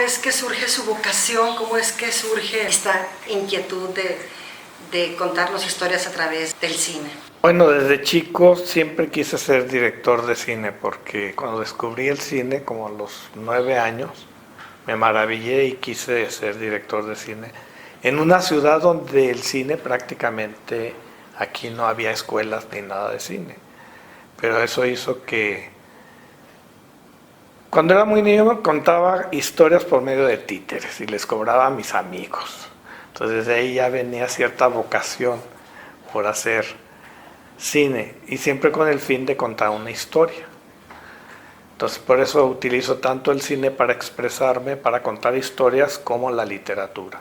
es que surge su vocación? ¿Cómo es que surge esta inquietud de contarnos historias a través del cine? Bueno, desde chico siempre quise ser director de cine porque cuando descubrí el cine, como a los 9 años, me maravillé y quise ser director de cine en una ciudad donde el cine prácticamente aquí no había escuelas ni nada de cine. Pero eso hizo que cuando era muy niño me contaba historias por medio de títeres y les cobraba a mis amigos. Entonces de ahí ya venía cierta vocación por hacer cine y siempre con el fin de contar una historia. Entonces por eso utilizo tanto el cine para expresarme, para contar historias, como la literatura.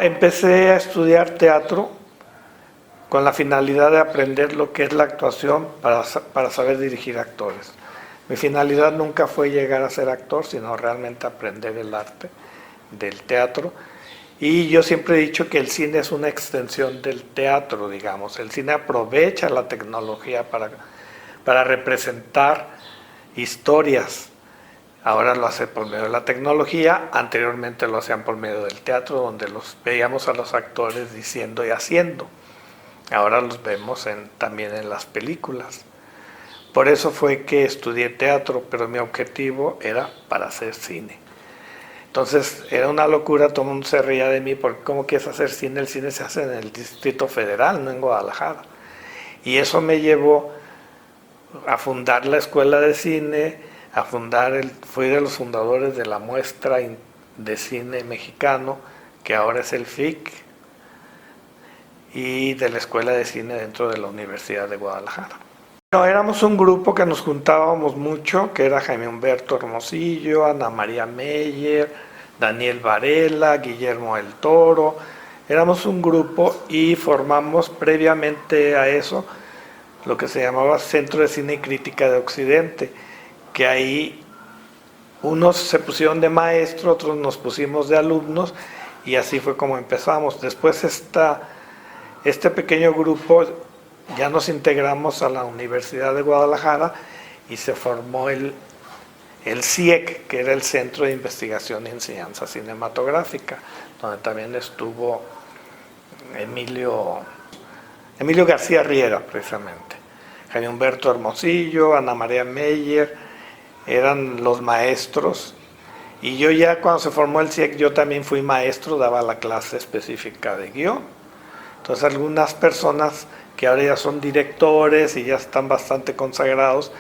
Empecé a estudiar teatro con la finalidad de aprender lo que es la actuación para saber dirigir actores. Mi finalidad nunca fue llegar a ser actor, sino realmente aprender el arte del teatro. Y yo siempre he dicho que el cine es una extensión del teatro, digamos. El cine aprovecha la tecnología para representar historias. Ahora lo hace por medio de la tecnología, anteriormente lo hacían por medio del teatro, donde los veíamos a los actores diciendo y haciendo. Ahora los vemos también en las películas. Por eso fue que estudié teatro, pero mi objetivo era para hacer cine. Entonces era una locura, todo el mundo se reía de mí, porque ¿cómo quieres hacer cine? El cine se hace en el Distrito Federal, no en Guadalajara. Y eso me llevó a fundar la Escuela de Cine, fui de los fundadores de la muestra de cine mexicano, que ahora es el FIC, y de la Escuela de Cine dentro de la Universidad de Guadalajara. Bueno, éramos un grupo que nos juntábamos mucho, que era Jaime Humberto Hermosillo, Ana María Meyer, Daniel Varela, Guillermo del Toro. Éramos un grupo y formamos previamente a eso lo que se llamaba Centro de Cine y Crítica de Occidente, que ahí unos se pusieron de maestro, otros nos pusimos de alumnos, y así fue como empezamos. Después este pequeño grupo ya nos integramos a la Universidad de Guadalajara y se formó el CIEC, que era el Centro de Investigación y Enseñanza Cinematográfica, donde también estuvo Emilio García Riera, precisamente. Jaime Humberto Hermosillo, Ana María Meyer, eran los maestros. Y yo ya cuando se formó el CIEC, yo también fui maestro, daba la clase específica de guión. Entonces algunas personas que ahora ya son directores y ya están bastante consagrados,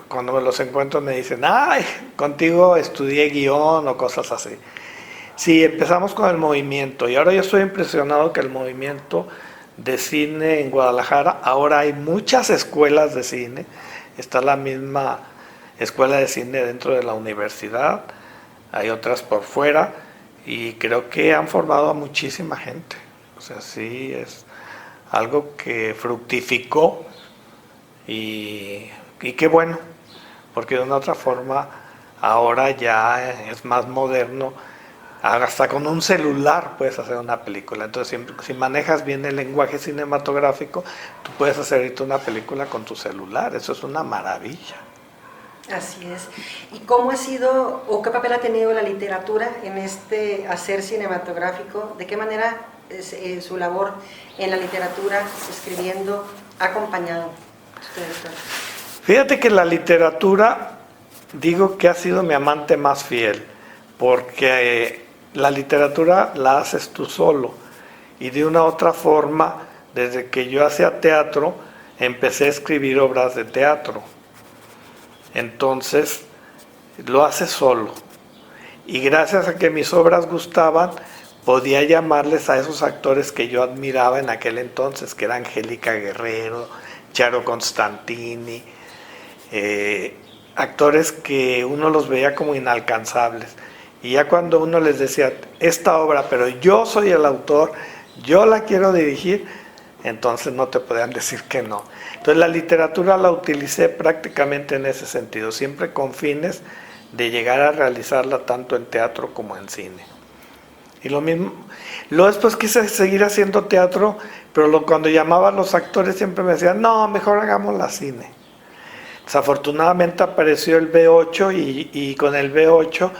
cuando me los encuentro me dicen, ¡ay, contigo estudié guión! O cosas así. Sí, empezamos con el movimiento y ahora yo estoy impresionado que el movimiento de cine en Guadalajara, ahora hay muchas escuelas de cine, está la misma escuela de cine dentro de la universidad, hay otras por fuera y creo que han formado a muchísima gente. O sea, sí es algo que fructificó y qué bueno, porque de una otra forma ahora ya es más moderno. Hasta con un celular puedes hacer una película. Entonces, si manejas bien el lenguaje cinematográfico, tú puedes hacer ahorita una película con tu celular. Eso es una maravilla. Así es. ¿Y cómo ha sido o qué papel ha tenido la literatura en este hacer cinematográfico? ¿De qué manera su labor en la literatura, escribiendo, ha acompañado usted? Fíjate que la literatura, digo que ha sido mi amante más fiel, porque la literatura la haces tú solo y de una u otra forma, desde que yo hacía teatro, empecé a escribir obras de teatro. Entonces, lo haces solo. Y gracias a que mis obras gustaban, podía llamarles a esos actores que yo admiraba en aquel entonces, que era Angélica Guerrero, Charo Constantini, actores que uno los veía como inalcanzables. Y ya cuando uno les decía, esta obra, pero yo soy el autor, yo la quiero dirigir, entonces no te podían decir que no. Entonces la literatura la utilicé prácticamente en ese sentido, siempre con fines de llegar a realizarla tanto en teatro como en cine. Y lo mismo, luego después quise seguir haciendo teatro, pero cuando llamaba a los actores siempre me decían, no, mejor hagamos la cine. Desafortunadamente apareció el V8 y con el V8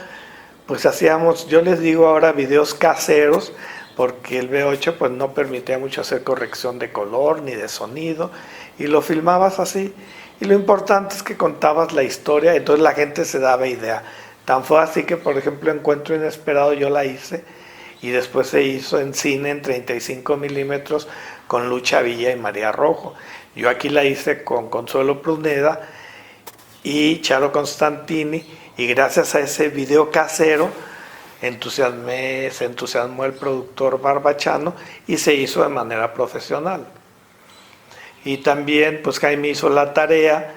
pues hacíamos, yo les digo ahora, videos caseros, porque el V8 pues no permitía mucho hacer corrección de color ni de sonido, y lo filmabas así, y lo importante es que contabas la historia, entonces la gente se daba idea. Tan fue así que, por ejemplo, Encuentro Inesperado yo la hice, y después se hizo en cine en 35 milímetros con Lucha Villa y María Rojo. Yo aquí la hice con Consuelo Pruneda y Charo Constantini, y gracias a ese video casero se entusiasmó el productor Barbachano y se hizo de manera profesional. Y también pues Jaime hizo La Tarea,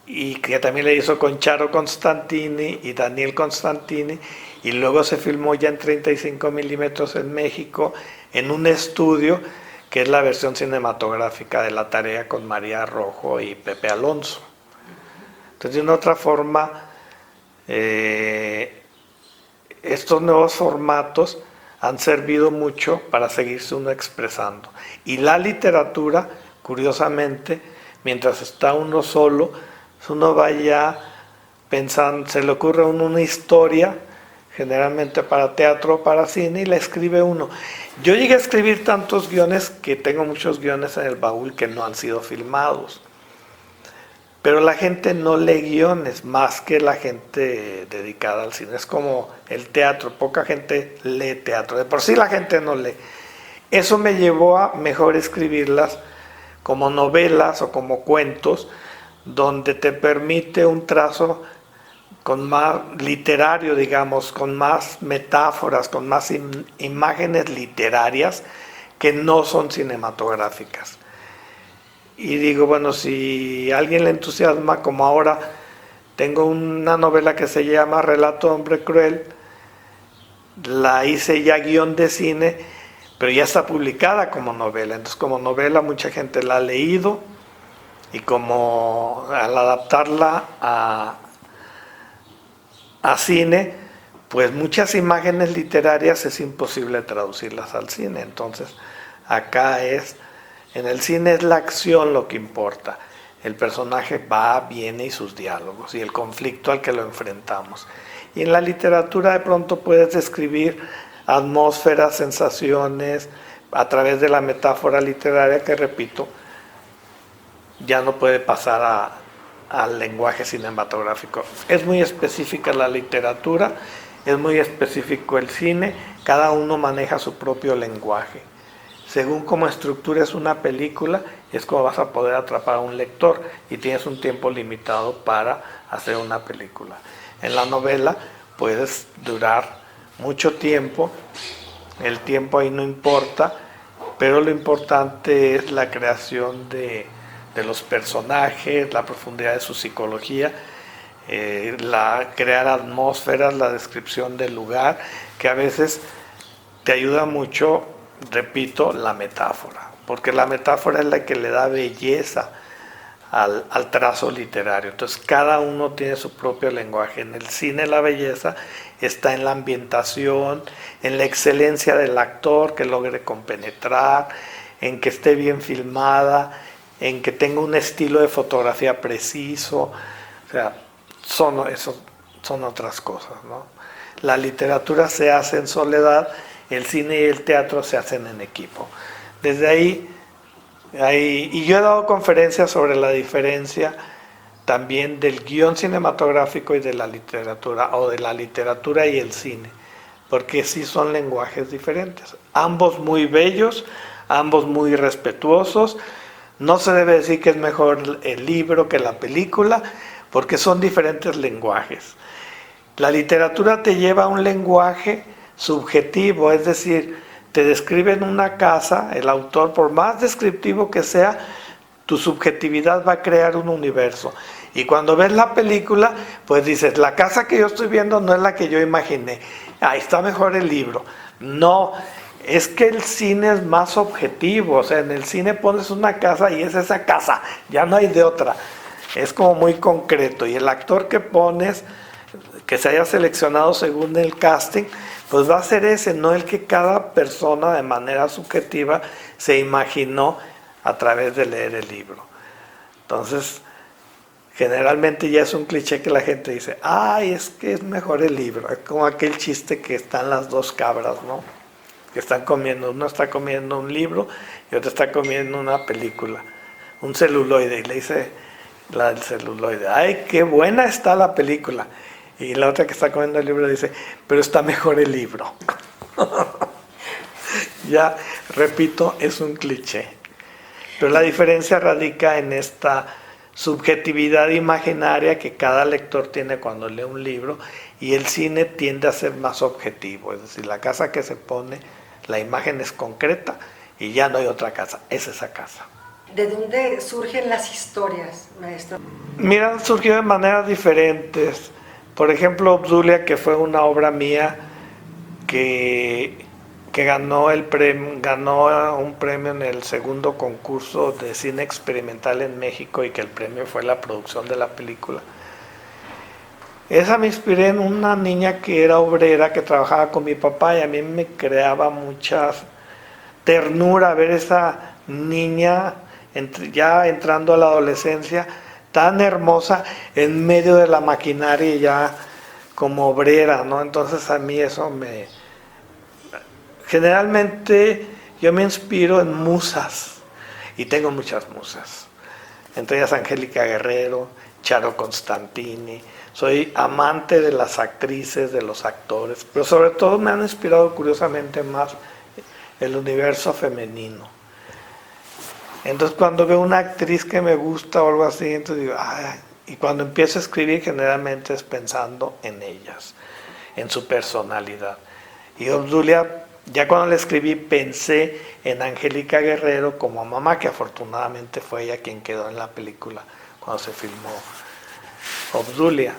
y que también le hizo con Charo Constantini y Daniel Constantini, y luego se filmó ya en 35 milímetros en México en un estudio que es la versión cinematográfica de La Tarea con María Rojo y Pepe Alonso. Entonces, de una otra forma, estos nuevos formatos han servido mucho para seguirse uno expresando. Y la literatura, curiosamente, mientras está uno solo, uno vaya pensando, se le ocurre a uno una historia, generalmente para teatro o para cine, y la escribe uno. Yo llegué a escribir tantos guiones que tengo muchos guiones en el baúl que no han sido filmados. Pero la gente no lee guiones más que la gente dedicada al cine. Es como el teatro, poca gente lee teatro. De por sí la gente no lee. Eso me llevó a mejor escribirlas como novelas o como cuentos, donde te permite un trazo con más literario, digamos, con más metáforas, con más imágenes literarias que no son cinematográficas. Y digo, bueno, si a alguien le entusiasma, como ahora tengo una novela que se llama Relato de Hombre Cruel, la hice ya guión de cine, pero ya está publicada como novela. Entonces, como novela mucha gente la ha leído, y como al adaptarla a cine, pues muchas imágenes literarias es imposible traducirlas al cine. Entonces, acá en el cine es la acción lo que importa. El personaje va, viene y sus diálogos y el conflicto al que lo enfrentamos. Y en la literatura de pronto puedes describir atmósferas, sensaciones, a través de la metáfora literaria que, repito, ya no puede pasar al lenguaje cinematográfico. Es muy específica la literatura, es muy específico el cine, cada uno maneja su propio lenguaje. Según cómo estructuras una película, es como vas a poder atrapar a un lector, y tienes un tiempo limitado para hacer una película. En la novela puedes durar mucho tiempo, el tiempo ahí no importa, pero lo importante es la creación de los personajes, la profundidad de su psicología, crear atmósferas, la descripción del lugar, que a veces te ayuda mucho, repito, la metáfora, porque la metáfora es la que le da belleza al trazo literario. Entonces cada uno tiene su propio lenguaje. En el cine la belleza está en la ambientación, en la excelencia del actor, que logre compenetrar, en que esté bien filmada, en que tenga un estilo de fotografía preciso. O sea, son otras cosas, ¿no? La literatura se hace en soledad, el cine y el teatro se hacen en equipo. Desde ahí, y yo he dado conferencias sobre la diferencia también del guión cinematográfico y de la literatura, o de la literatura y el cine, porque sí son lenguajes diferentes, ambos muy bellos, ambos muy respetuosos. No se debe decir que es mejor el libro que la película, porque son diferentes lenguajes. La literatura te lleva a un lenguaje subjetivo, es decir, te describen una casa, el autor, por más descriptivo que sea, tu subjetividad va a crear un universo. Y cuando ves la película, pues dices, la casa que yo estoy viendo no es la que yo imaginé. Ahí está mejor el libro. No, Es que el cine es más objetivo, o sea, en el cine pones una casa y es esa casa, ya no hay de otra. Es como muy concreto, y el actor que pones, que se haya seleccionado según el casting, pues va a ser ese, no el que cada persona de manera subjetiva se imaginó a través de leer el libro. Entonces, generalmente ya es un cliché que la gente dice, ay, es que es mejor el libro. Es como aquel chiste que están las dos cabras, ¿no? Que están comiendo, uno está comiendo un libro y otro está comiendo una película, un celuloide, y le dice la del celuloide, ay, qué buena está la película. Y la otra que está comiendo el libro dice, pero está mejor el libro. Ya, repito, es un cliché. Pero la diferencia radica en esta subjetividad imaginaria que cada lector tiene cuando lee un libro, y el cine tiende a ser más objetivo, es decir, la casa que se pone, la imagen es concreta y ya no hay otra casa, es esa casa. ¿De dónde surgen las historias, maestro? Mira, han surgido de maneras diferentes. Por ejemplo, Obdulia, que fue una obra mía que ganó un premio en el segundo concurso de cine experimental en México, y que el premio fue la producción de la película. Esa me inspiré en una niña que era obrera, que trabajaba con mi papá, y a mí me creaba mucha ternura ver esa niña ya entrando a la adolescencia, tan hermosa en medio de la maquinaria, ya como obrera, ¿no? Entonces a mí eso generalmente yo me inspiro en musas, y tengo muchas musas, entre ellas Angélica Guerrero, Charo Constantini. Soy amante de las actrices, de los actores, pero sobre todo me han inspirado curiosamente más el universo femenino. Entonces cuando veo una actriz que me gusta o algo así, entonces digo, ay, y cuando empiezo a escribir generalmente es pensando en ellas, en su personalidad. Y Obdulia, ya cuando la escribí pensé en Angélica Guerrero como mamá, que afortunadamente fue ella quien quedó en la película cuando se filmó Obdulia.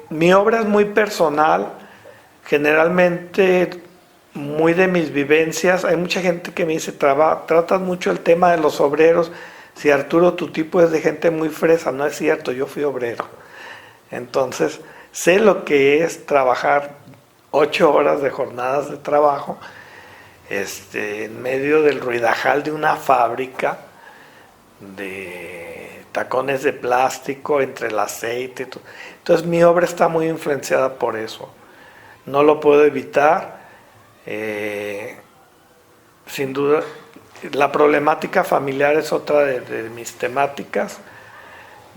Mi obra es muy personal, generalmente muy de mis vivencias. Hay mucha gente que me dice, tratas mucho el tema de los obreros. Si Arturo, tu tipo es de gente muy fresa. No es cierto, yo fui obrero. Entonces, sé lo que es trabajar 8 horas de jornadas de trabajo en medio del ruidajal de una fábrica de tacones de plástico, entre el aceite. Entonces mi obra está muy influenciada por eso. No lo puedo evitar. Sin duda, la problemática familiar es otra de mis temáticas.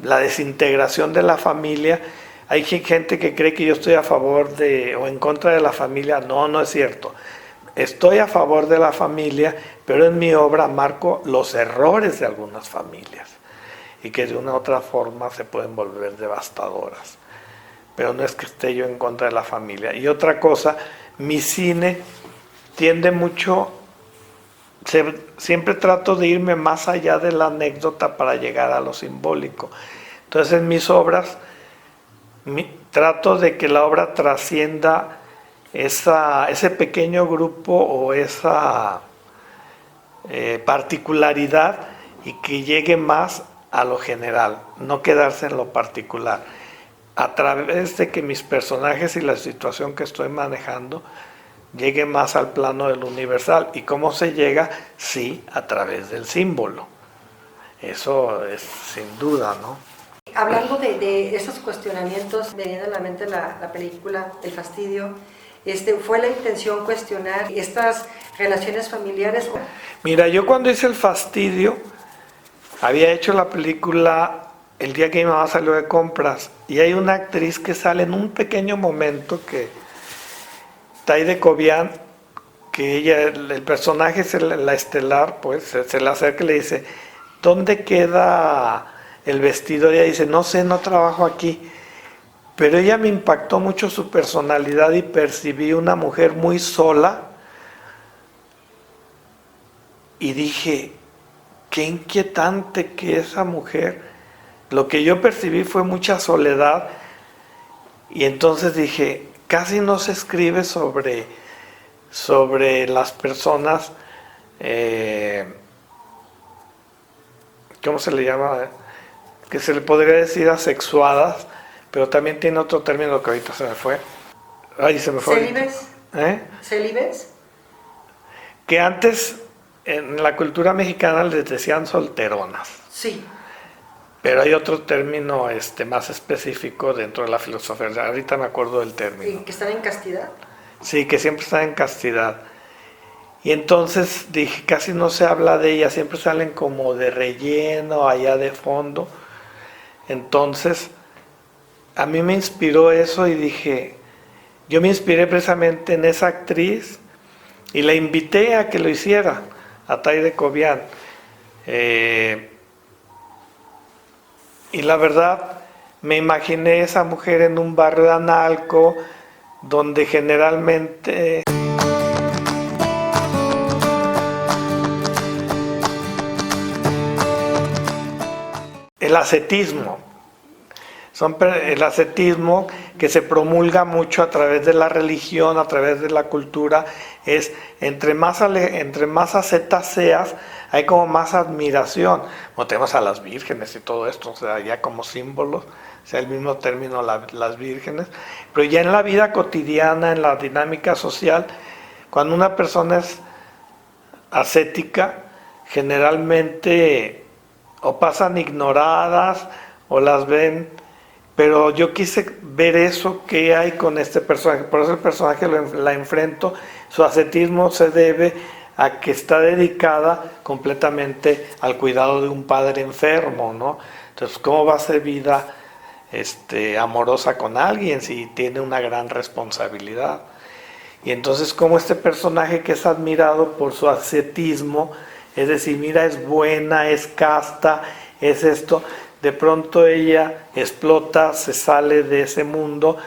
La desintegración de la familia. Hay gente que cree que yo estoy a favor o en contra de la familia. No, no es cierto. Estoy a favor de la familia, pero en mi obra marco los errores de algunas familias, y que de una u otra forma se pueden volver devastadoras. Pero no es que esté yo en contra de la familia. Y otra cosa, mi cine tiende mucho, siempre trato de irme más allá de la anécdota para llegar a lo simbólico. Entonces en mis obras trato de que la obra trascienda ese pequeño grupo o esa particularidad, y que llegue más a lo general, no quedarse en lo particular, a través de que mis personajes y la situación que estoy manejando llegue más al plano del universal. ¿Y cómo se llega? Sí, a través del símbolo. Eso es sin duda, ¿no? Hablando de esos cuestionamientos, me viene a la mente la película El Fastidio. ¿Fue la intención cuestionar estas relaciones familiares? Mira, yo cuando hice El Fastidio, había hecho la película el día que mi mamá salió de compras, y hay una actriz que sale en un pequeño momento, que Taide Cobian, que ella, el personaje es la estelar, pues se le acerca y le dice, ¿dónde queda el vestido? Y ella dice, no sé, no trabajo aquí. Pero ella me impactó mucho su personalidad, y percibí una mujer muy sola, y dije, qué inquietante que esa mujer. Lo que yo percibí fue mucha soledad, y entonces dije, casi no se escribe sobre sobre las personas, ¿cómo se le llama? Que se le podría decir asexuadas, pero también tiene otro término que ahorita se me fue. Ay, se me fue. ¿Célibes? ¿Célibes? Que antes en la cultura mexicana les decían solteronas. Sí. Pero hay otro término más específico dentro de la filosofía. Ahorita me acuerdo del término. ¿Que están en castidad? Sí, que siempre están en castidad. Y entonces dije, casi no se habla de ellas, siempre salen como de relleno, allá de fondo. Entonces, a mí me inspiró eso y dije, yo me inspiré precisamente en esa actriz y la invité a que lo hiciera, a Taide Cobian. Y la verdad, me imaginé esa mujer en un barrio de Analco, donde generalmente el ascetismo, el ascetismo que se promulga mucho a través de la religión, a través de la cultura, es entre más ascetas seas, hay como más admiración. Como tenemos a las vírgenes y todo esto, o sea, ya como símbolos, o sea, el mismo término las vírgenes, pero ya en la vida cotidiana, en la dinámica social, cuando una persona es ascética, generalmente o pasan ignoradas o las ven, pero yo quise ver eso que hay con este personaje, por eso el personaje la enfrento. Su ascetismo se debe a que está dedicada completamente al cuidado de un padre enfermo, ¿no? Entonces, ¿cómo va a ser vida amorosa con alguien si tiene una gran responsabilidad? Y entonces, como este personaje que es admirado por su ascetismo, es decir, mira, es buena, es casta, es esto, de pronto ella explota, se sale de ese mundo,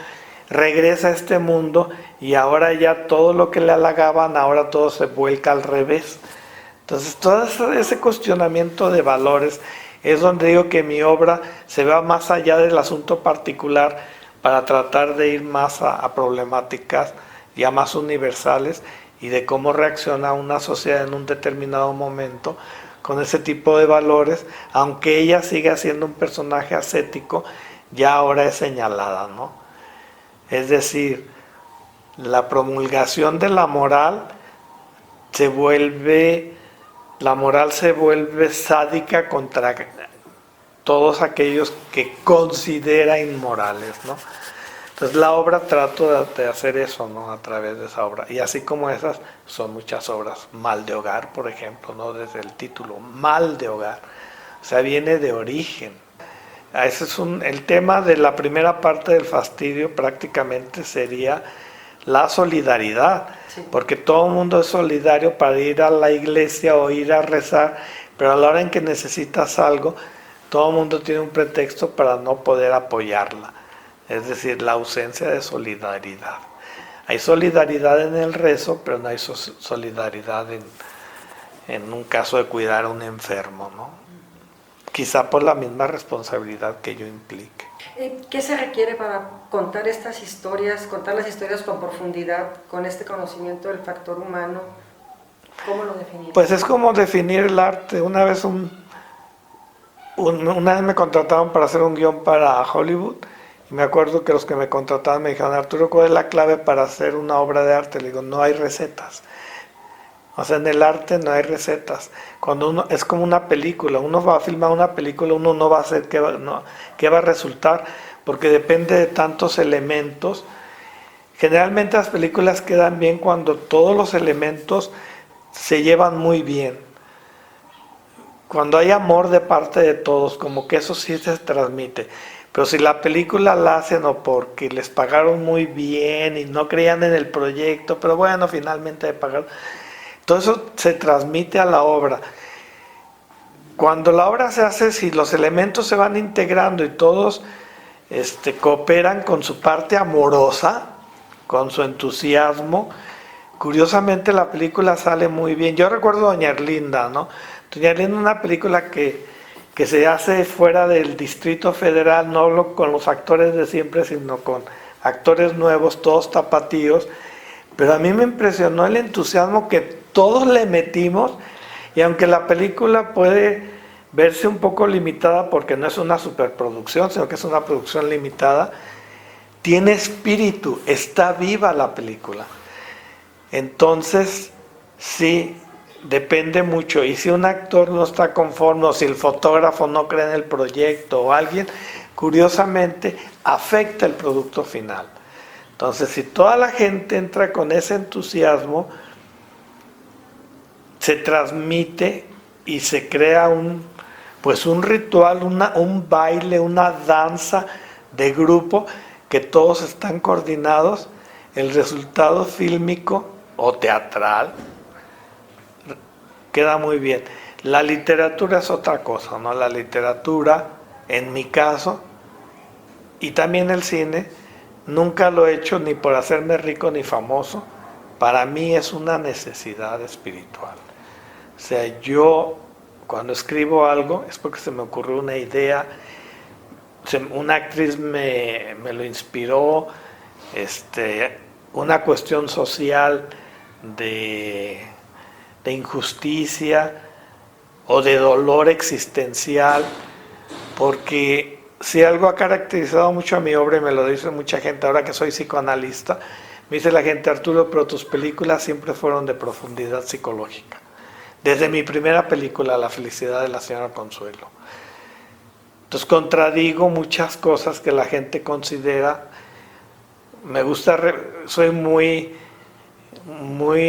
regresa a este mundo y ahora ya todo lo que le halagaban, ahora todo se vuelca al revés. Entonces todo ese cuestionamiento de valores es donde digo que mi obra se va más allá del asunto particular para tratar de ir más a problemáticas ya más universales y de cómo reacciona una sociedad en un determinado momento con ese tipo de valores, aunque ella siga siendo un personaje ascético, ya ahora es señalada, ¿no? Es decir, la promulgación de la moral se vuelve sádica contra todos aquellos que considera inmorales, ¿no? Entonces la obra trato de hacer eso, ¿no? A través de esa obra. Y así como esas, son muchas obras. Mal de hogar, por ejemplo, ¿no? Desde el título, mal de hogar. O sea, viene de origen. Ese es el tema de la primera parte del fastidio, prácticamente sería la solidaridad. Sí. Porque todo el mundo es solidario para ir a la iglesia o ir a rezar, pero a la hora en que necesitas algo, todo el mundo tiene un pretexto para no poder apoyarla. Es decir, la ausencia de solidaridad. Hay solidaridad en el rezo, pero no hay solidaridad en un caso de cuidar a un enfermo, ¿no? Quizá por la misma responsabilidad que ello implique. ¿Qué se requiere para contar estas historias, contar las historias con profundidad, con este conocimiento del factor humano? ¿Cómo lo definirías? Pues es como definir el arte. Una vez me contrataron para hacer un guión para Hollywood. Y me acuerdo que los que me contrataban me dijeron, Arturo, ¿cuál es la clave para hacer una obra de arte? Le digo, no hay recetas. O sea, en el arte no hay recetas. Cuando es como una película, uno va a filmar una película, uno no va a hacer qué va a resultar, porque depende de tantos elementos. Generalmente las películas quedan bien cuando todos los elementos se llevan muy bien. Cuando hay amor de parte de todos, como que eso sí se transmite. Pero si la película la hacen o porque les pagaron muy bien y no creían en el proyecto, pero bueno, finalmente le pagaron, todo eso se transmite a la obra. Cuando la obra se hace, si los elementos se van integrando y todos cooperan con su parte amorosa, con su entusiasmo, curiosamente la película sale muy bien. Yo recuerdo Doña Erlinda, ¿no? Doña Erlinda es una película que se hace fuera del Distrito Federal, no hablo con los actores de siempre, sino con actores nuevos, todos tapatíos, pero a mí me impresionó el entusiasmo que todos le metimos, y aunque la película puede verse un poco limitada porque no es una superproducción, sino que es una producción limitada, tiene espíritu, está viva la película. Entonces, sí, depende mucho. Y si un actor no está conforme, o si el fotógrafo no cree en el proyecto, o alguien, curiosamente, afecta el producto final. Entonces, si toda la gente entra con ese entusiasmo, se transmite y se crea un ritual, un baile, una danza de grupo, que todos están coordinados. El resultado fílmico o teatral queda muy bien. La literatura es otra cosa, ¿no? La literatura, en mi caso, y también el cine, nunca lo he hecho ni por hacerme rico ni famoso. Para mí es una necesidad espiritual. O sea, yo cuando escribo algo es porque se me ocurrió una idea, una actriz me lo inspiró, una cuestión social de injusticia o de dolor existencial, porque si algo ha caracterizado mucho a mi obra, y me lo dice mucha gente ahora que soy psicoanalista, me dice la gente: Arturo, pero tus películas siempre fueron de profundidad psicológica. Desde mi primera película, La felicidad de la señora Consuelo. Entonces contradigo muchas cosas que la gente considera. Me gusta, soy muy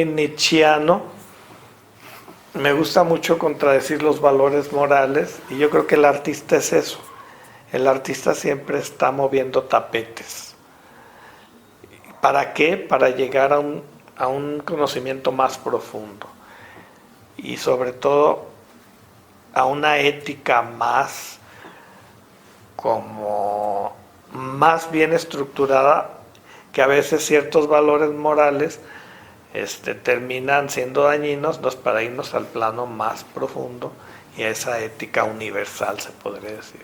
nietzscheano. Me gusta mucho contradecir los valores morales, y yo creo que el artista es eso. El artista siempre está moviendo tapetes. ¿Para qué? Para llegar a un conocimiento más profundo. Y sobre todo a una ética más bien estructurada, que a veces ciertos valores morales terminan siendo dañinos, para irnos al plano más profundo y a esa ética universal, se podría decir.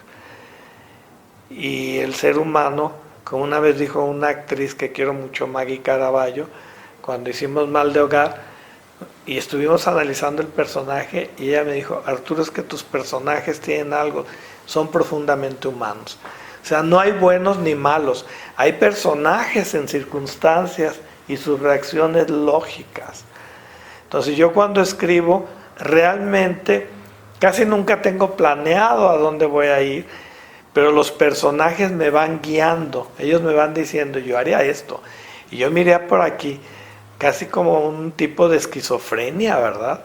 Y el ser humano, como una vez dijo una actriz que quiero mucho, Maggie Caraballo, cuando hicimos Mal de Hogar y estuvimos analizando el personaje, y ella me dijo: Arturo, es que tus personajes tienen algo, son profundamente humanos. O sea, no hay buenos ni malos, hay personajes en circunstancias y sus reacciones lógicas. Entonces yo cuando escribo, realmente casi nunca tengo planeado a dónde voy a ir, pero los personajes me van guiando, ellos me van diciendo: yo haría esto, y yo me iría por aquí, casi como un tipo de esquizofrenia, ¿verdad?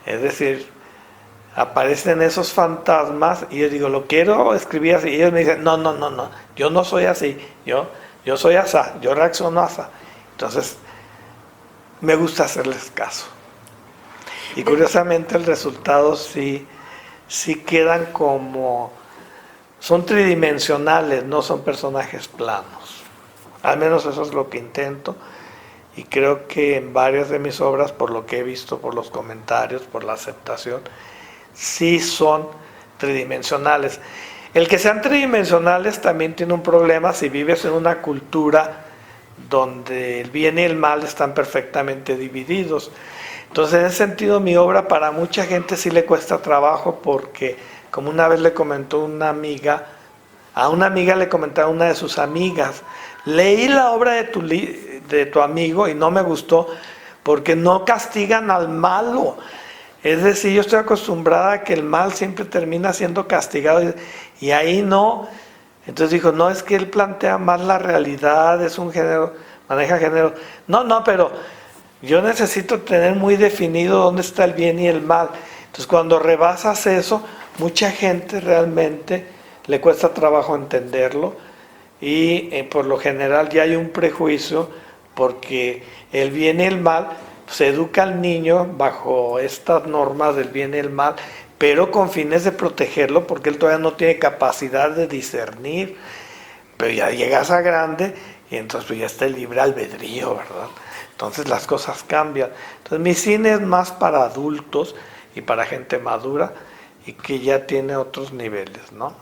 Es decir, aparecen esos fantasmas y yo digo: lo quiero escribir así, y ellos me dicen: no, yo no soy así, yo soy asá, yo reacciono asá. Entonces, me gusta hacerles caso. Y curiosamente el resultado sí quedan como... son tridimensionales, no son personajes planos. Al menos eso es lo que intento. Y creo que en varias de mis obras, por lo que he visto, por los comentarios, por la aceptación, sí son tridimensionales. El que sean tridimensionales también tiene un problema si vives en una cultura donde el bien y el mal están perfectamente divididos. Entonces, en ese sentido, mi obra para mucha gente sí le cuesta trabajo, porque, como una vez le comentó una amiga, a una amiga le comentaba una de sus amigas: leí la obra de tu amigo y no me gustó porque no castigan al malo. Es decir, yo estoy acostumbrada a que el mal siempre termina siendo castigado, y ahí no. Entonces dijo: no, es que él plantea más la realidad, es un género, maneja género. No, pero yo necesito tener muy definido dónde está el bien y el mal. Entonces, cuando rebasas eso, mucha gente realmente le cuesta trabajo entenderlo, y por lo general ya hay un prejuicio, porque el bien y el mal, se educa al niño bajo estas normas del bien y el mal, pero con fines de protegerlo, porque él todavía no tiene capacidad de discernir. Pero ya llegas a grande y entonces pues ya está el libre albedrío, ¿verdad? Entonces las cosas cambian. Entonces mi cine es más para adultos y para gente madura, y que ya tiene otros niveles, ¿no?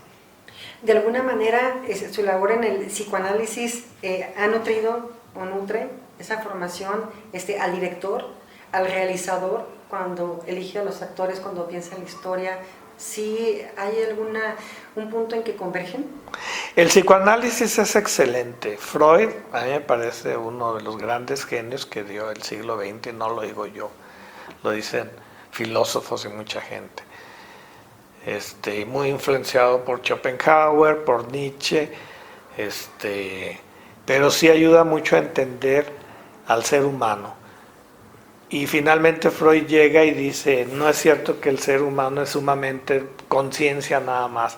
De alguna manera, su labor en el psicoanálisis ha nutrido o nutre esa formación al director, al realizador, cuando elige a los actores, cuando piensa en la historia? ¿Sí hay un punto en que convergen? El psicoanálisis es excelente. Freud, a mí me parece uno de los grandes genios que dio el siglo XX, y no lo digo yo, lo dicen filósofos y mucha gente. Muy influenciado por Schopenhauer, por Nietzsche, pero sí ayuda mucho a entender al ser humano. Y finalmente Freud llega y dice, no es cierto que el ser humano es sumamente conciencia nada más.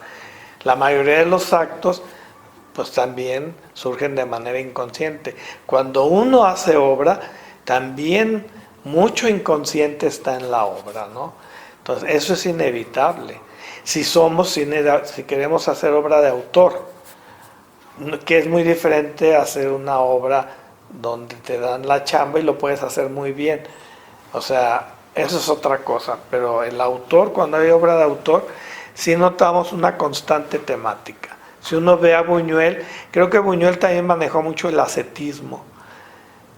La mayoría de los actos pues también surgen de manera inconsciente. Cuando uno hace obra, también mucho inconsciente está en la obra, ¿no? Entonces eso es inevitable. Si queremos hacer obra de autor, que es muy diferente a hacer una obra donde te dan la chamba y lo puedes hacer muy bien. O sea, eso es otra cosa, pero el autor, cuando hay obra de autor, sí notamos una constante temática. Si uno ve a Buñuel, creo que Buñuel también manejó mucho el ascetismo,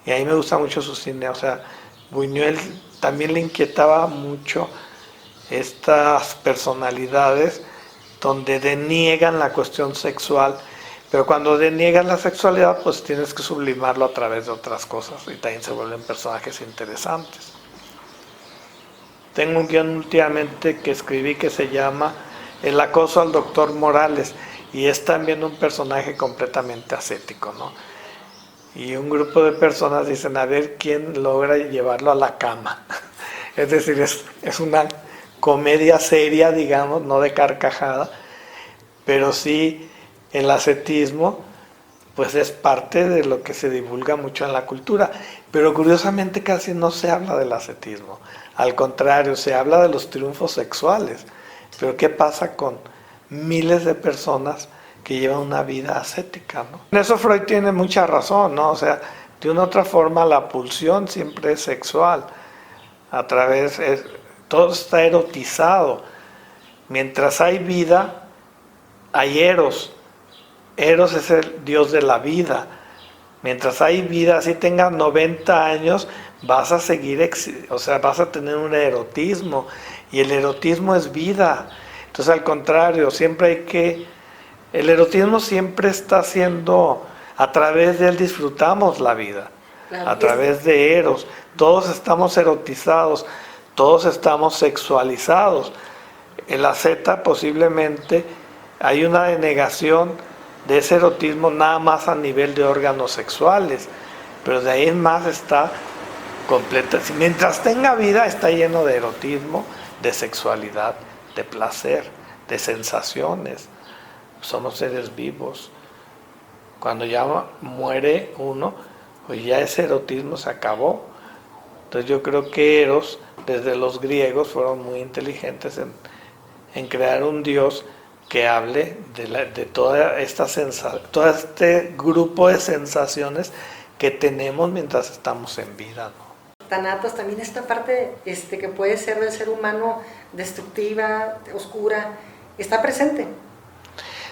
y a mí me gusta mucho su cine. O sea, Buñuel también le inquietaba mucho estas personalidades donde deniegan la cuestión sexual, pero cuando deniegan la sexualidad, pues tienes que sublimarlo a través de otras cosas, y también se vuelven personajes interesantes. Tengo un guión últimamente que escribí que se llama El acoso al doctor Morales, y es también un personaje completamente ascético, ¿no? Y un grupo de personas dicen, a ver quién logra llevarlo a la cama. Es decir, es una comedia seria, digamos, no de carcajada, pero sí el ascetismo pues es parte de lo que se divulga mucho en la cultura, pero curiosamente casi no se habla del ascetismo, al contrario, se habla de los triunfos sexuales. Pero ¿qué pasa con miles de personas que llevan una vida ascética, ¿no? En eso Freud tiene mucha razón, ¿no? O sea, de una u otra forma la pulsión siempre es sexual, todo está erotizado. Mientras hay vida, hay Eros. Eros es el dios de la vida. Mientras hay vida, así tengas 90 años, vas a seguir, vas a tener un erotismo, y el erotismo es vida. Entonces, al contrario, el erotismo siempre está haciendo, a través de él disfrutamos la vida, a través de Eros. Todos estamos erotizados, todos estamos sexualizados. En la asceta posiblemente hay una denegación de ese erotismo nada más a nivel de órganos sexuales, pero de ahí en más está completa. Mientras tenga vida está lleno de erotismo, de sexualidad, de placer, de sensaciones. Somos seres vivos. Cuando ya muere uno, pues ya ese erotismo se acabó. Entonces yo creo que Eros, desde los griegos, fueron muy inteligentes en crear un dios que hable de todo este grupo de sensaciones que tenemos mientras estamos en vida, ¿no? Thanatos, también esta parte que puede ser del ser humano destructiva, oscura, está presente.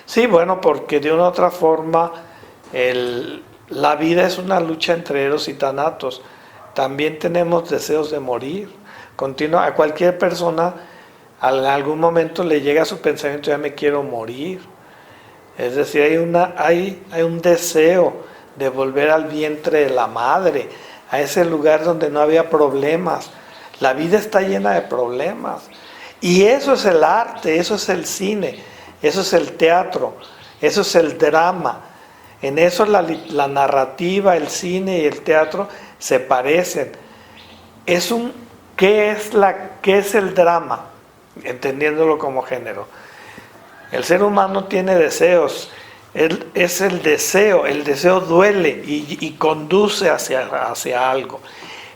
Sí, bueno, porque de una u otra forma la vida es una lucha entre Eros y Thanatos. También tenemos deseos de morir. A cualquier persona en algún momento le llega a su pensamiento, ya me quiero morir. Es decir, hay un deseo de volver al vientre de la madre, a ese lugar donde no había problemas. La vida está llena de problemas. Y eso es el arte, eso es el cine, eso es el teatro, eso es el drama. En eso la narrativa, el cine y el teatro se parecen. ¿Qué es el drama? Entendiéndolo como género. El ser humano tiene deseos. Es el deseo duele y conduce hacia algo.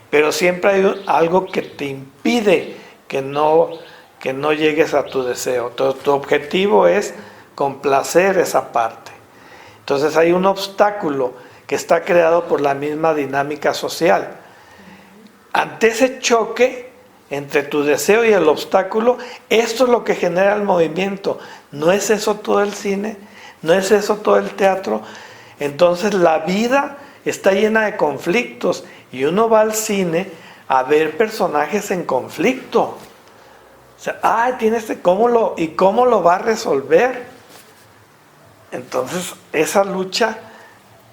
Pero siempre hay algo que te impide que no llegues a tu deseo. Tu objetivo es complacer esa parte. Entonces hay un obstáculo que está creado por la misma dinámica social. Ante ese choque entre tu deseo y el obstáculo, esto es lo que genera el movimiento. ¿No es eso todo el cine? ¿No es eso todo el teatro? Entonces la vida está llena de conflictos y uno va al cine a ver personajes en conflicto. O sea, cómo lo va a resolver. Entonces, esa lucha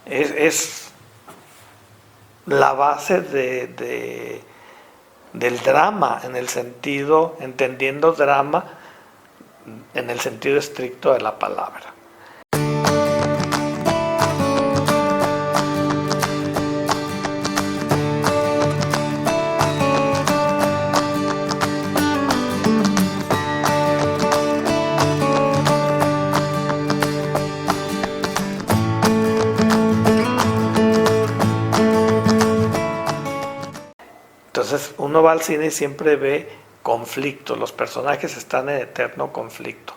es la base del drama, entendiendo drama en el sentido estricto de la palabra. Entonces uno va al cine y siempre ve conflicto, los personajes están en eterno conflicto.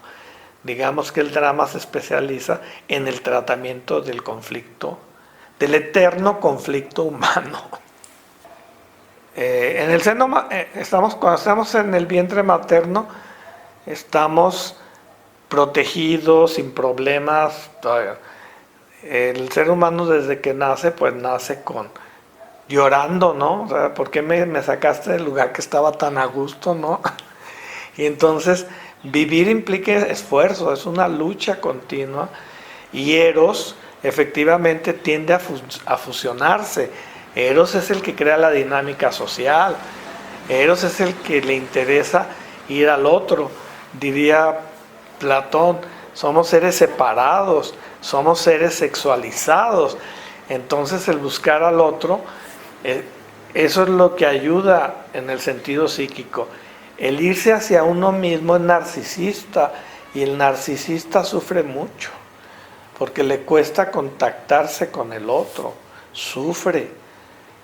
Digamos que el drama se especializa en el tratamiento del conflicto, del eterno conflicto humano. En el seno, cuando estamos en el vientre materno, estamos protegidos, sin problemas. El ser humano desde que nace, pues nace llorando, ¿no? O sea, ¿por qué me sacaste del lugar que estaba tan a gusto, no? Y entonces, vivir implica esfuerzo, es una lucha continua. Y Eros, efectivamente, tiende a fusionarse. Eros es el que crea la dinámica social. Eros es el que le interesa ir al otro. Diría Platón, somos seres separados, somos seres sexualizados. Entonces, el buscar al otro, eso es lo que ayuda en el sentido psíquico. El irse hacia uno mismo es narcisista, y el narcisista sufre mucho porque le cuesta contactarse con el otro, sufre,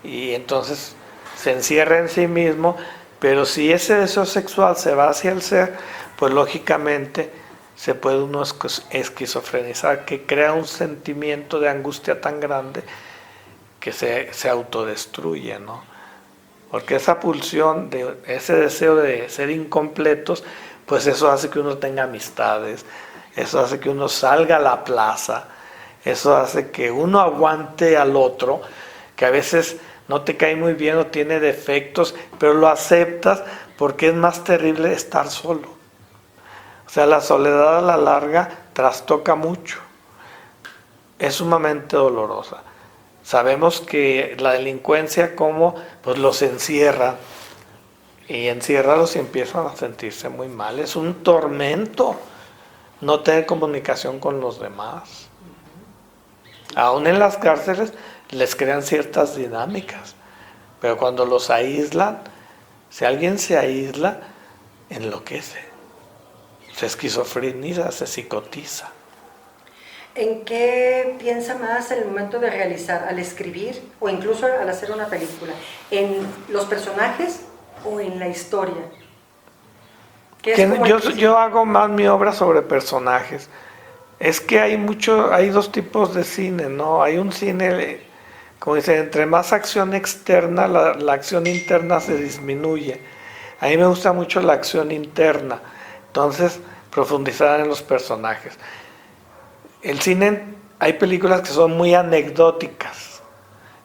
y entonces se encierra en sí mismo. Pero si ese deseo sexual se va hacia el ser, pues lógicamente se puede uno esquizofrenizar, que crea un sentimiento de angustia tan grande que se autodestruye, ¿no? Porque esa pulsión, ese deseo de ser incompletos, pues eso hace que uno tenga amistades, eso hace que uno salga a la plaza, eso hace que uno aguante al otro, que a veces no te cae muy bien o tiene defectos, pero lo aceptas porque es más terrible estar solo. O sea, la soledad a la larga trastoca mucho, es sumamente dolorosa. Sabemos que la delincuencia, como pues los encierran, y enciérralos y empiezan a sentirse muy mal. Es un tormento no tener comunicación con los demás. Aún en las cárceles les crean ciertas dinámicas, pero cuando los aíslan, si alguien se aísla, enloquece, se esquizofreniza, se psicotiza. ¿En qué piensa más en el momento de realizar, al escribir o incluso al hacer una película? ¿En los personajes o en la historia? Yo hago más mi obra sobre personajes. Es que hay dos tipos de cine, ¿no? Hay un cine, como dicen, entre más acción externa, la acción interna se disminuye. A mí me gusta mucho la acción interna, entonces profundizar en los personajes. El cine, hay películas que son muy anecdóticas,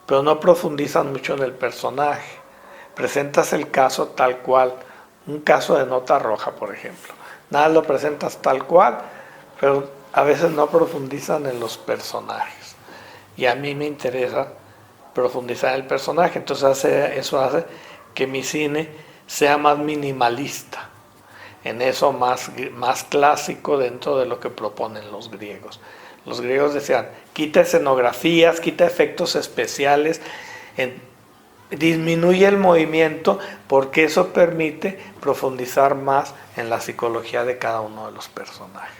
pero no profundizan mucho en el personaje. Presentas el caso tal cual, un caso de nota roja, por ejemplo. Nada, lo presentas tal cual, pero a veces no profundizan en los personajes. Y a mí me interesa profundizar en el personaje, entonces eso hace que mi cine sea más minimalista, en eso más clásico dentro de lo que proponen los griegos. Los griegos decían, quita escenografías, quita efectos especiales, disminuye el movimiento, porque eso permite profundizar más en la psicología de cada uno de los personajes.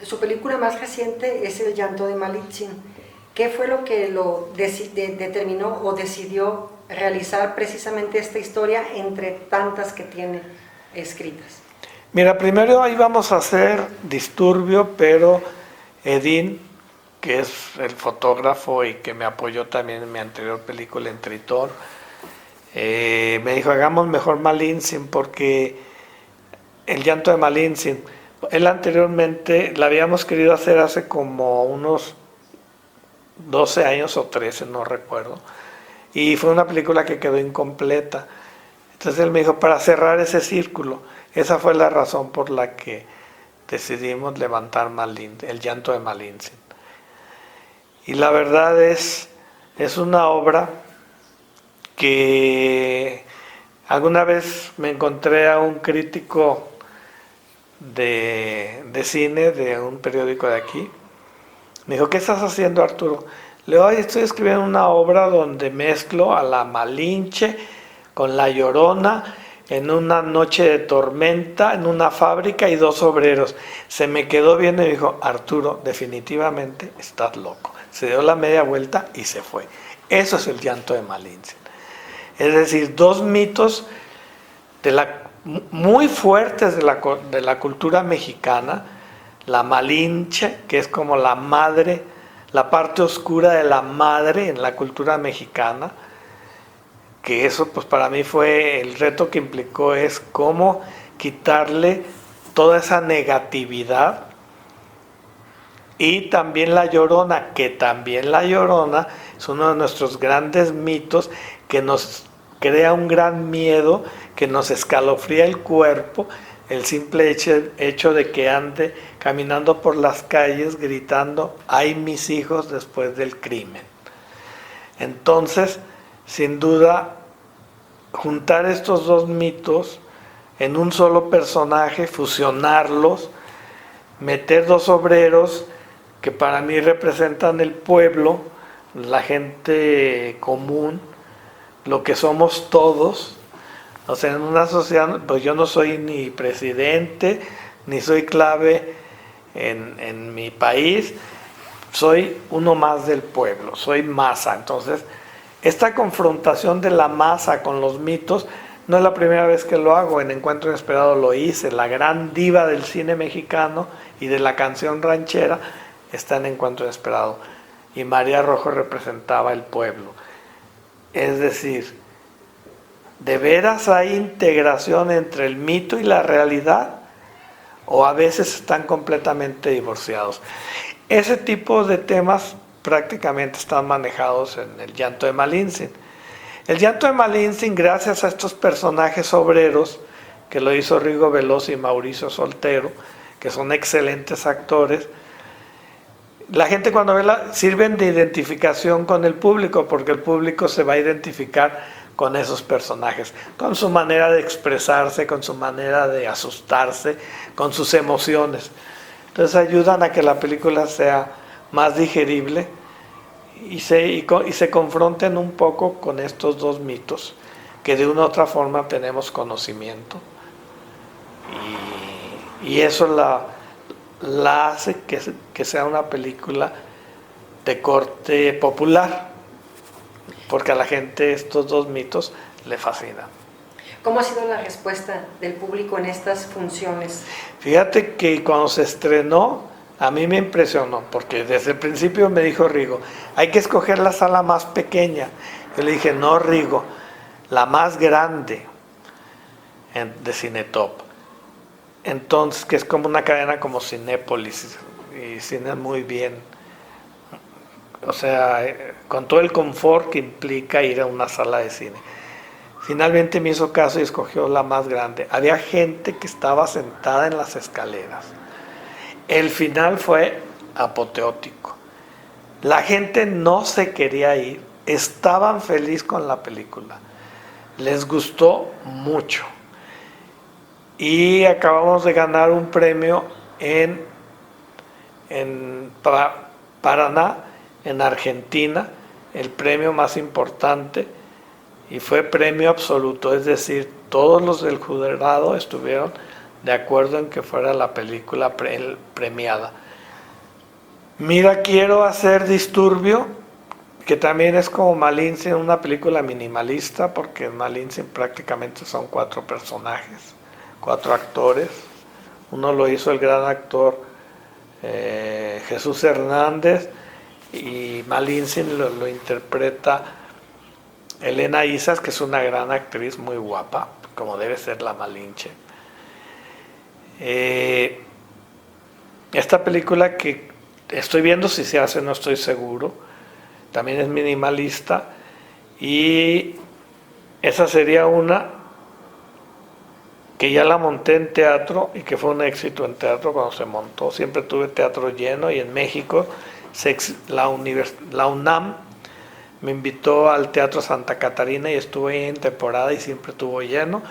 Su película más reciente es El llanto de Malitzin. ¿Qué fue lo que lo determinó o decidió realizar precisamente esta historia entre tantas que tiene escritas? Mira, primero íbamos a hacer Disturbio, pero Edín, que es el fotógrafo y que me apoyó también en mi anterior película en Tritor, me dijo, hagamos mejor Malintzin, porque El llanto de Malintzin, él anteriormente la habíamos querido hacer hace como unos 12 años o 13, no recuerdo. Y fue una película que quedó incompleta. Entonces él me dijo, para cerrar ese círculo, esa fue la razón por la que decidimos levantar El llanto de Malintzin. Y la verdad es una obra que alguna vez me encontré a un crítico de cine de un periódico de aquí. Me dijo, ¿qué estás haciendo, Arturo? Le digo, estoy escribiendo una obra donde mezclo a la Malinche con la Llorona en una noche de tormenta, en una fábrica y 2 obreros. Se me quedó viendo y dijo, Arturo, definitivamente estás loco. Se dio la media vuelta y se fue. Eso es el llanto de Malinche. Es decir, 2 mitos muy fuertes de la cultura mexicana. La Malinche, que es como la madre, la parte oscura de la madre en la cultura mexicana, que eso pues para mí fue el reto que implicó, es cómo quitarle toda esa negatividad. Y también la Llorona, que también la Llorona es uno de nuestros grandes mitos que nos crea un gran miedo, que nos escalofría el cuerpo, el simple hecho de que ande caminando por las calles gritando, ¡ay mis hijos!, después del crimen. Entonces, sin duda, juntar estos 2 mitos en un solo personaje, fusionarlos, meter 2 obreros que para mí representan el pueblo, la gente común, lo que somos todos. O sea, en una sociedad, pues yo no soy ni presidente, ni soy clave en mi país, soy uno más del pueblo, soy masa. Entonces, esta confrontación de la masa con los mitos no es la primera vez que lo hago. En Encuentro Inesperado lo hice. La gran diva del cine mexicano y de la canción ranchera está en Encuentro Inesperado. Y María Rojo representaba el pueblo. Es decir, ¿de veras hay integración entre el mito y la realidad? ¿O a veces están completamente divorciados? Ese tipo de temas prácticamente están manejados en el llanto de Malintzin. El llanto de Malintzin, gracias a estos personajes obreros, que lo hizo Rigo Veloso y Mauricio Soltero, que son excelentes actores, la gente cuando ve sirven de identificación con el público, porque el público se va a identificar con esos personajes, con su manera de expresarse, con su manera de asustarse, con sus emociones. Entonces ayudan a que la película sea más digerible y se confronten un poco con estos 2 mitos, que de una u otra forma tenemos conocimiento. Y eso la hace que sea una película de corte popular, porque a la gente estos 2 mitos le fascinan. ¿Cómo ha sido la respuesta del público en estas funciones? Fíjate que cuando se estrenó, a mí me impresionó, porque desde el principio me dijo Rigo, hay que escoger la sala más pequeña. Yo le dije, no, Rigo, la más grande de Cinetop. Entonces, que es como una cadena como Cinépolis, y cine muy bien. O sea, con todo el confort que implica ir a una sala de cine. Finalmente me hizo caso y escogió la más grande. Había gente que estaba sentada en las escaleras. El final fue apoteótico. La gente no se quería ir, estaban felices con la película. Les gustó mucho. Y acabamos de ganar un premio en Paraná, en Argentina, el premio más importante, y fue premio absoluto, es decir, todos los del jurado estuvieron de acuerdo en que fuera la película premiada. Mira, quiero hacer Disturbio, que también es como Malintzin, una película minimalista, porque en Malintzin prácticamente son 4 personajes, 4 actores. Uno lo hizo el gran actor Jesús Hernández, y Malintzin lo interpreta Elena Isas, que es una gran actriz, muy guapa, como debe ser la Malinche. Esta película que estoy viendo si se hace, no estoy seguro, también es minimalista, y esa sería una que ya la monté en teatro y que fue un éxito en teatro cuando se montó. Siempre tuve teatro lleno, y en México la UNAM me invitó al Teatro Santa Catarina y estuve ahí en temporada y siempre estuvo lleno.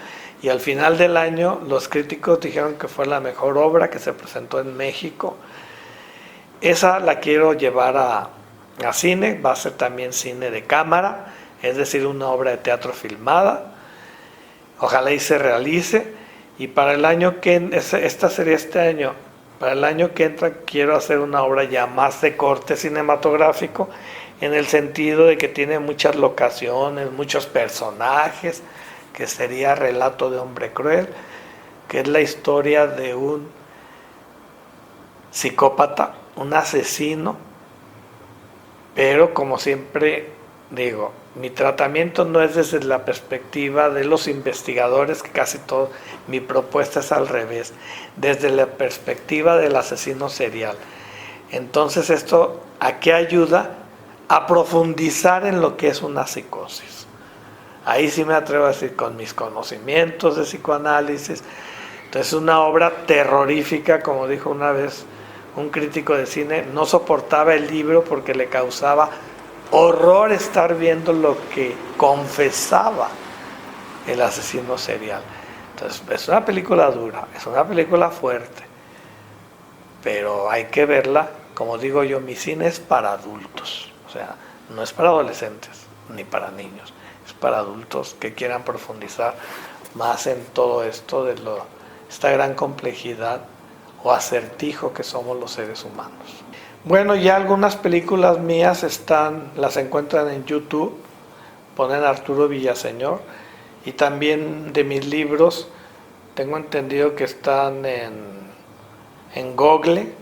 Y al final del año los críticos dijeron que fue la mejor obra que se presentó en México. Esa la quiero llevar a cine, va a ser también cine de cámara, es decir, una obra de teatro filmada. Ojalá y se realice. Y para el año que esta sería este año, para el año que entra quiero hacer una obra ya más de corte cinematográfico, en el sentido de que tiene muchas locaciones, muchos personajes, que sería Relato de hombre cruel, que es la historia de un psicópata, un asesino, pero como siempre digo, mi tratamiento no es desde la perspectiva de los investigadores, que casi todo, mi propuesta es al revés, desde la perspectiva del asesino serial. Entonces, ¿esto a qué ayuda? A profundizar en lo que es una psicosis. Ahí sí me atrevo a decir, con mis conocimientos de psicoanálisis. Entonces, una obra terrorífica, como dijo una vez un crítico de cine, no soportaba el libro porque le causaba horror estar viendo lo que confesaba el asesino serial. Entonces, es una película dura, es una película fuerte, pero hay que verla. Como digo yo, mi cine es para adultos, o sea, no es para adolescentes ni para niños, es para adultos que quieran profundizar más en todo esto de esta gran complejidad o acertijo que somos los seres humanos. Bueno, ya algunas películas mías las encuentran en YouTube, ponen Arturo Villaseñor, y también de mis libros, tengo entendido que están en Google,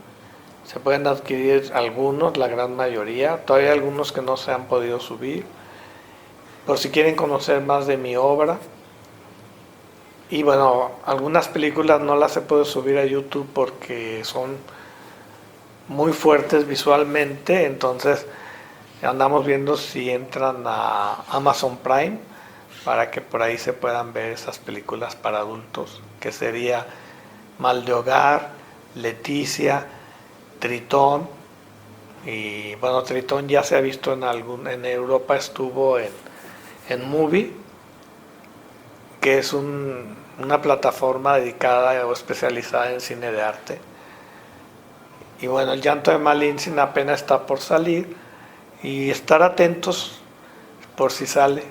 se pueden adquirir algunos, la gran mayoría, todavía hay algunos que no se han podido subir, por si quieren conocer más de mi obra. Y bueno, algunas películas no las he podido subir a YouTube porque son muy fuertes visualmente, entonces andamos viendo si entran a Amazon Prime para que por ahí se puedan ver esas películas para adultos, que sería Mal de Hogar, Leticia, Tritón. Y bueno, Tritón ya se ha visto en Europa, estuvo en Movie, que es una plataforma dedicada o especializada en cine de arte. Y bueno, El llanto de Malintzin apenas está por salir, y estar atentos por si sale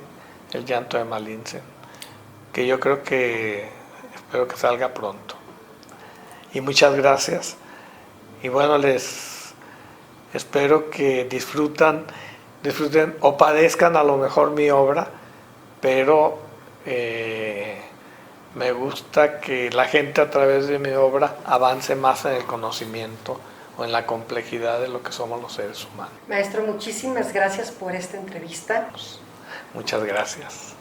El llanto de Malintzin, que yo espero que salga pronto. Y muchas gracias. Y bueno, les espero que disfruten o padezcan a lo mejor mi obra, pero me gusta que la gente a través de mi obra avance más en el conocimiento o en la complejidad de lo que somos los seres humanos. Maestro, muchísimas gracias por esta entrevista. Muchas gracias.